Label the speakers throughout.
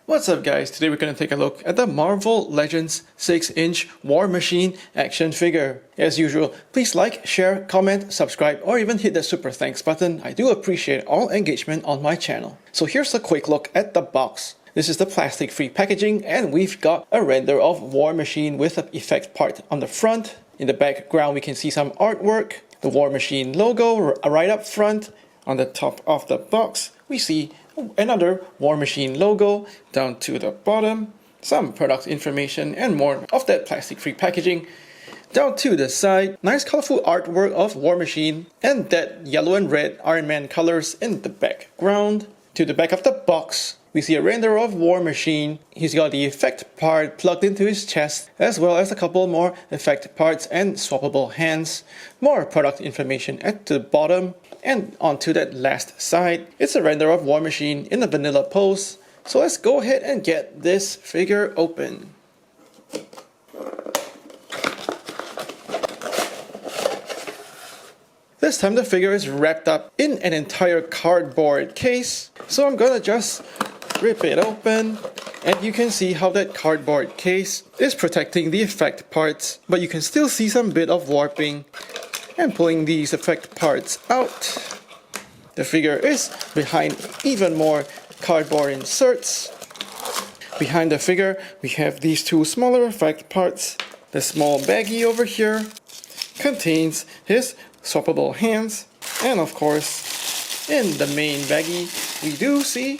Speaker 1: What's up guys, today we're going to take a look at the Marvel Legends 6-inch War Machine action figure. As usual, please like, share, comment, subscribe, or even hit the super thanks button. I do appreciate all engagement on my channel. So here's a quick look at the box. This is the plastic-free packaging, and we've got a render of War Machine with an effect part on the front. In the background we can see some artwork, the War Machine logo right up front. On the top of the box we see another War Machine logo down to the bottom, some product information and more of that plastic-free packaging. Down to the side, nice colorful artwork of War Machine and that yellow and red Iron Man colors in the background. To the back of the box, we see a render of War Machine. He's got the effect part plugged into his chest, as well as a couple more effect parts and swappable hands. More product information at the bottom. And onto that last side, it's a render of War Machine in a vanilla pose. So let's go ahead and get this figure open. This time the figure is wrapped up in an entire cardboard case. So I'm gonna just rip it open, and you can see how that cardboard case is protecting the effect parts, but you can still see some bit of warping. And pulling these effect parts out, the figure is behind even more cardboard inserts. Behind the figure we have these two smaller effect parts. The small baggie over here contains his swappable hands, and of course in the main baggie we do see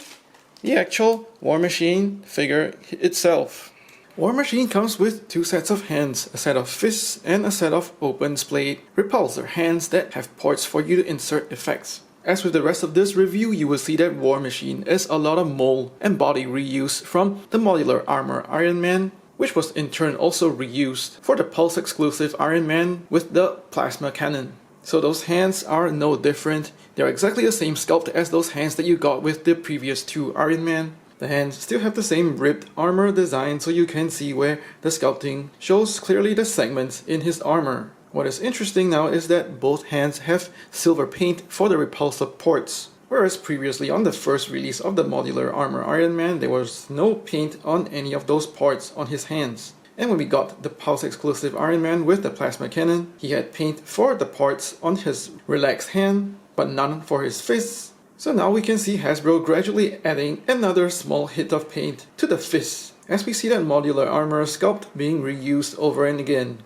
Speaker 1: the actual War Machine figure itself. War Machine comes with two sets of hands, a set of fists and a set of open splayed repulsor hands that have ports for you to insert effects. As with the rest of this review, you will see that War Machine is a lot of mold and body reuse from the Modular Armor Iron Man, which was in turn also reused for the Pulse exclusive Iron Man with the plasma cannon. So those hands are no different. They're exactly the same sculpt as those hands that you got with the previous two Iron Man. The hands still have the same ribbed armor design, so you can see where the sculpting shows clearly the segments in his armor. What is interesting now is that both hands have silver paint for the repulsor ports, whereas previously on the first release of the Modular Armor Iron Man there was no paint on any of those parts on his hands. And when we got the Pulse exclusive Iron Man with the plasma cannon, he had paint for the parts on his relaxed hand, but none for his fists. So now we can see Hasbro gradually adding another small hit of paint to the fists, as we see that Modular Armor sculpt being reused over and again.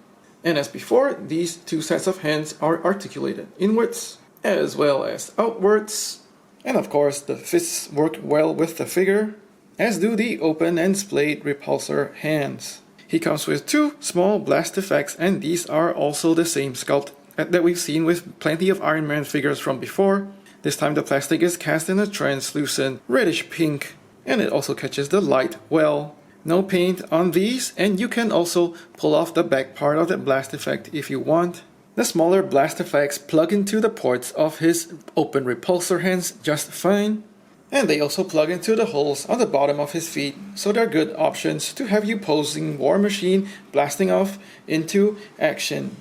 Speaker 1: And as before, these two sets of hands are articulated inwards as well as outwards. And of course the fists work well with the figure, as do the open and splayed repulsor hands. He comes with two small blast effects, and these are also the same sculpt that we've seen with plenty of Iron Man figures from before. This time the plastic is cast in a translucent reddish pink, and it also catches the light well. No paint on these, and you can also pull off the back part of the blast effect if you want. The smaller blast effects plug into the ports of his open repulsor hands just fine. And they also plug into the holes on the bottom of his feet, so they're good options to have you posing War Machine blasting off into action.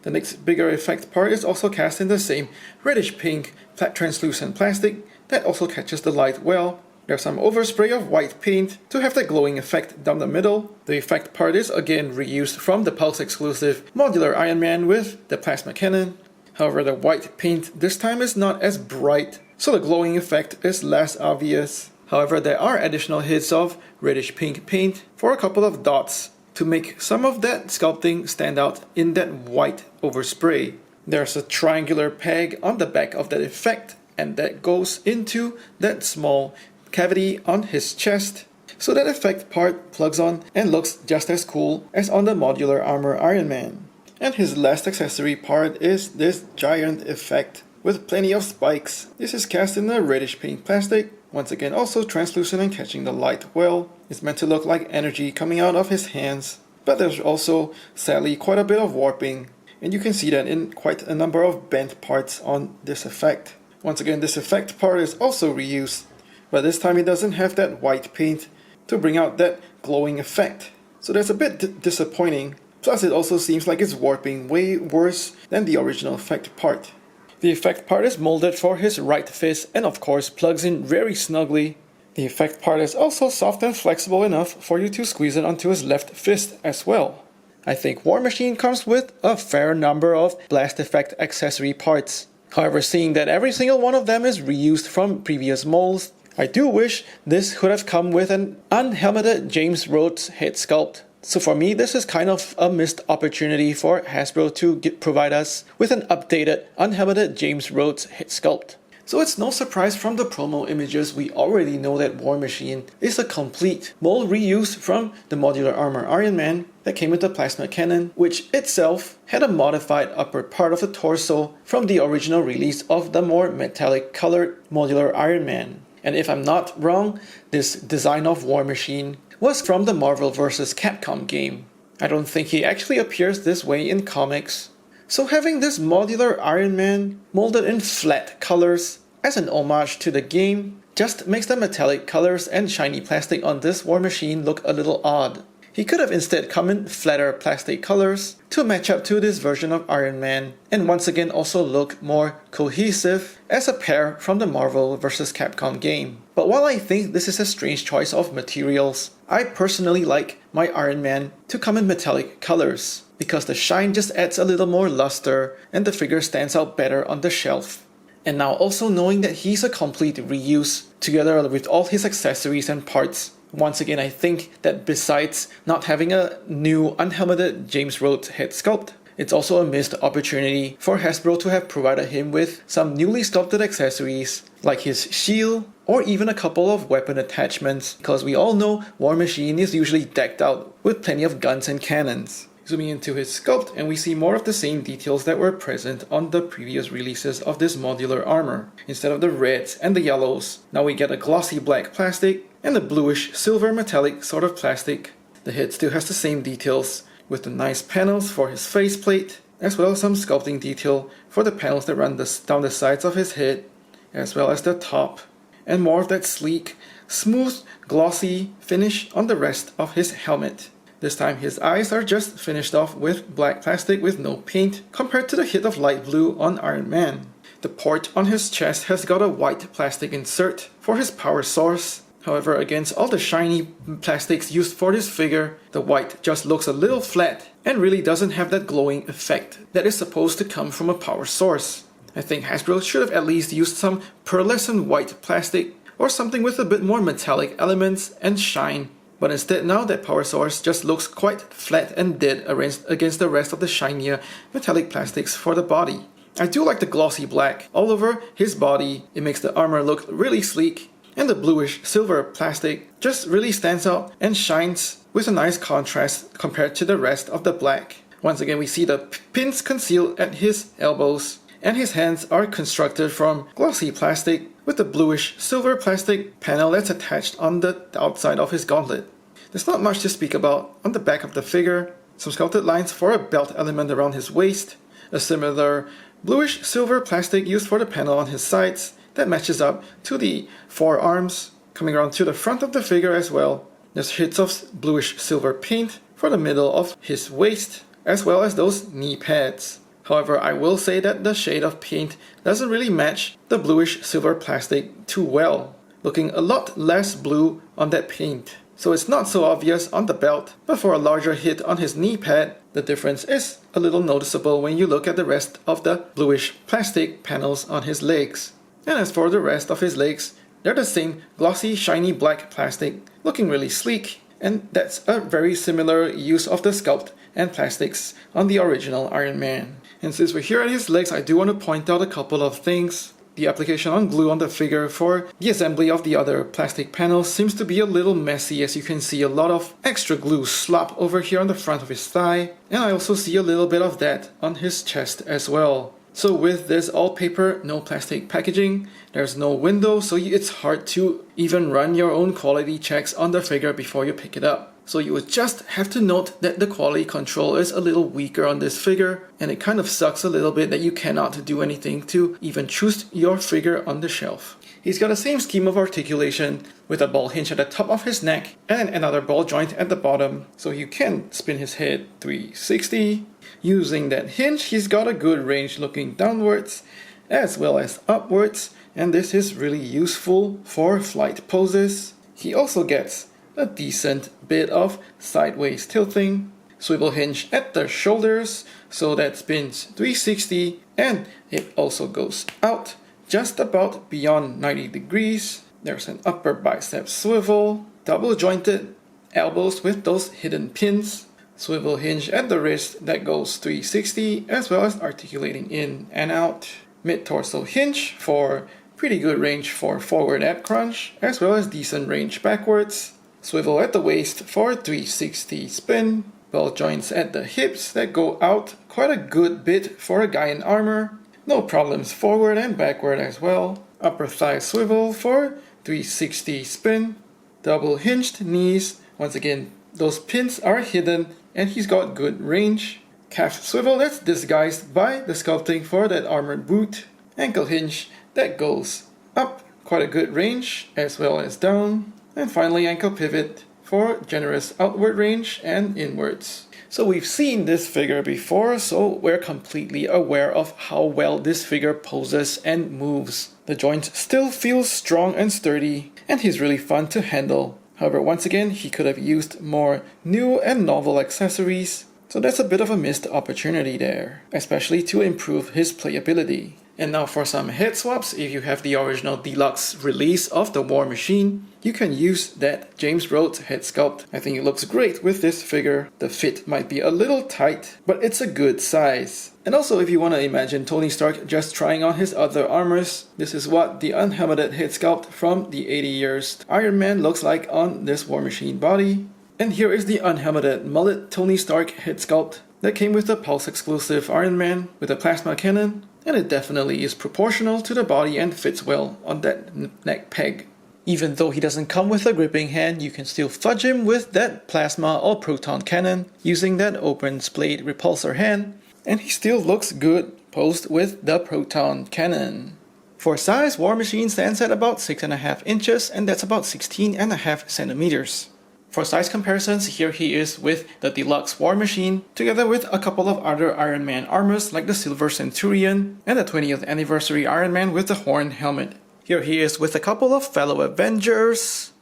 Speaker 1: The next bigger effect part is also cast in the same reddish pink translucent plastic that also catches the light well. There's some overspray of white paint to have the glowing effect down the middle. The effect part is again reused from the Pulse exclusive Modular Iron Man with the plasma cannon. However, the white paint this time is not as bright, so the glowing effect is less obvious. However, there are additional hits of reddish pink paint for a couple of dots to make some of that sculpting stand out in that white overspray. There's a triangular peg on the back of that effect, and that goes into that small cavity on his chest. So that effect part plugs on and looks just as cool as on the Modular Armor Iron Man. And his last accessory part is this giant effect with plenty of spikes. This is cast in a reddish pink plastic, once again also translucent and catching the light well. It's meant to look like energy coming out of his hands, but there's also sadly quite a bit of warping, and you can see that in quite a number of bent parts on this effect. Once again, this effect part is also reused, but this time it doesn't have that white paint to bring out that glowing effect. So that's a bit disappointing. Plus it also seems like it's warping way worse than the original effect part. The effect part is molded for his right fist and of course plugs in very snugly. The effect part is also soft and flexible enough for you to squeeze it onto his left fist as well. I think War Machine comes with a fair number of blast effect accessory parts. However, seeing that every single one of them is reused from previous molds, I do wish this could have come with an unhelmeted James Rhodes head sculpt. So for me, this is kind of a missed opportunity for Hasbro to provide us with an updated, unhelmeted James Rhodes head sculpt. So it's no surprise from the promo images we already know that War Machine is a complete mold reuse from the Modular Armor Iron Man that came with the plasma cannon, which itself had a modified upper part of the torso from the original release of the more metallic colored Modular Iron Man. And if I'm not wrong, this design of War Machine was from the Marvel vs. Capcom game. I don't think he actually appears this way in comics. So having this Modular Iron Man molded in flat colors as an homage to the game just makes the metallic colors and shiny plastic on this War Machine look a little odd. He could have instead come in flatter plastic colors to match up to this version of Iron Man, and once again also look more cohesive as a pair from the Marvel vs. Capcom game. But while I think this is a strange choice of materials, I personally like my Iron Man to come in metallic colors, because the shine just adds a little more luster and the figure stands out better on the shelf. And now also knowing that he's a complete reuse, together with all his accessories and parts, once again I think that besides not having a new unhelmeted James Rhodes head sculpt, it's also a missed opportunity for Hasbro to have provided him with some newly sculpted accessories like his shield or even a couple of weapon attachments, because we all know War Machine is usually decked out with plenty of guns and cannons. Zooming into his sculpt, and we see more of the same details that were present on the previous releases of this modular armor. Instead of the reds and the yellows, now we get a glossy black plastic and a bluish silver metallic sort of plastic. The head still has the same details, with the nice panels for his faceplate, as well as some sculpting detail for the panels that run down the sides of his head, as well as the top, and more of that sleek, smooth, glossy finish on the rest of his helmet. This time his eyes are just finished off with black plastic with no paint, compared to the hit of light blue on Iron Man. The port on his chest has got a white plastic insert for his power source. However, against all the shiny plastics used for this figure, the white just looks a little flat and really doesn't have that glowing effect that is supposed to come from a power source. I think Hasbro should have at least used some pearlescent white plastic or something with a bit more metallic elements and shine. But instead now that power source just looks quite flat and dead against the rest of the shinier metallic plastics for the body. I do like the glossy black all over his body. It makes the armor look really sleek, and the bluish silver plastic just really stands out and shines with a nice contrast compared to the rest of the black. Once again we see the pins concealed at his elbows, and his hands are constructed from glossy plastic with the bluish silver plastic panel that's attached on the outside of his gauntlet. There's not much to speak about on the back of the figure. Some sculpted lines for a belt element around his waist, a similar bluish silver plastic used for the panel on his sides that matches up to the forearms, coming around to the front of the figure as well. There's hits of bluish silver paint for the middle of his waist, as well as those knee pads. However, I will say that the shade of paint doesn't really match the bluish silver plastic too well, looking a lot less blue on that paint. So it's not so obvious on the belt, but for a larger hit on his knee pad, the difference is a little noticeable when you look at the rest of the bluish plastic panels on his legs. And as for the rest of his legs, they're the same glossy, shiny black plastic, looking really sleek, and that's a very similar use of the sculpt and plastics on the original Iron Man. And since we're here at his legs, I do want to point out a couple of things. The application on glue on the figure for the assembly of the other plastic panels seems to be a little messy, as you can see a lot of extra glue slop over here on the front of his thigh, and I also see a little bit of that on his chest as well. So with this all paper, no plastic packaging, there's no window, so it's hard to even run your own quality checks on the figure before you pick it up. So you would just have to note that the quality control is a little weaker on this figure, and it kind of sucks a little bit that you cannot do anything to even choose your figure on the shelf. He's got the same scheme of articulation with a ball hinge at the top of his neck and another ball joint at the bottom, so you can spin his head 360. Using that hinge, he's got a good range looking downwards as well as upwards and this is really useful for flight poses. He also gets a decent bit of sideways tilting, swivel hinge at the shoulders, so that spins 360, and it also goes out just about beyond 90 degrees. There's an upper bicep swivel, double jointed elbows with those hidden pins, swivel hinge at the wrist that goes 360, as well as articulating in and out. Mid-torso hinge for pretty good range for forward ab crunch, as well as decent range backwards. Swivel at the waist for 360 spin. Ball joints at the hips that go out quite a good bit for a guy in armor. No problems forward and backward as well. Upper thigh swivel for 360 spin. Double hinged knees. Once again, those pins are hidden and he's got good range. Calf swivel that's disguised by the sculpting for that armored boot. Ankle hinge that goes up, quite a good range, as well as down. And finally ankle pivot for generous outward range and inwards. So we've seen this figure before, so we're completely aware of how well this figure poses and moves. The joint still feels strong and sturdy, and he's really fun to handle. However, once again, he could have used more new and novel accessories, so that's a bit of a missed opportunity there, especially to improve his playability. And now for some head swaps. If you have the original deluxe release of the War Machine, you can use that James Rhodes head sculpt. I think it looks great with this figure. The fit might be a little tight, but it's a good size. And also, if you want to imagine Tony Stark just trying on his other armors, this is what the unhelmeted head sculpt from the 80 years Iron Man looks like on this War Machine body. And here is the unhelmeted mullet Tony Stark head sculpt that came with the Pulse exclusive Iron Man with a plasma cannon, and it definitely is proportional to the body and fits well on that neck peg. Even though he doesn't come with a gripping hand, you can still fudge him with that plasma or proton cannon using that open splayed repulsor hand, and he still looks good posed with the proton cannon. For size, War Machine stands at about 6.5 inches, and that's about 16.5 centimeters. For size comparisons, here he is with the deluxe War Machine, together with a couple of other Iron Man armors like the Silver Centurion and the 20th anniversary Iron Man with the horn helmet. Here he is with a couple of fellow Avengers.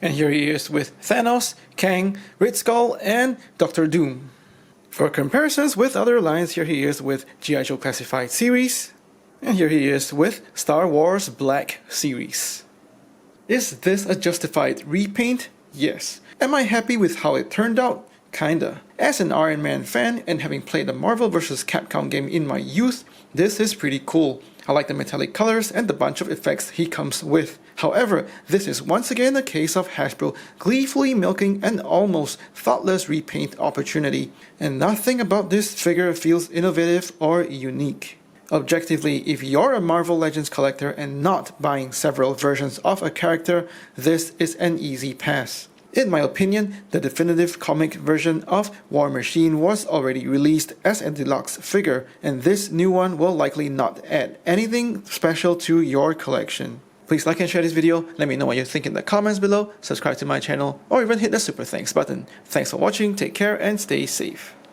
Speaker 1: And here he is with Thanos, Kang, Red Skull, and Doctor Doom. For comparisons with other lines, here he is with G.I. Joe Classified Series. And here he is with Star Wars Black Series. Is this a justified repaint? Yes. Am I happy with how it turned out? Kinda. As an Iron Man fan and having played the Marvel vs. Capcom game in my youth, this is pretty cool. I like the metallic colors and the bunch of effects he comes with. However, this is once again a case of Hasbro gleefully milking an almost thoughtless repaint opportunity, and nothing about this figure feels innovative or unique. Objectively, if you're a Marvel Legends collector and not buying several versions of a character, this is an easy pass. In my opinion, the definitive comic version of War Machine was already released as a deluxe figure, and this new one will likely not add anything special to your collection. Please like and share this video, let me know what you think in the comments below, subscribe to my channel, or even hit the super thanks button. Thanks for watching, take care and stay safe.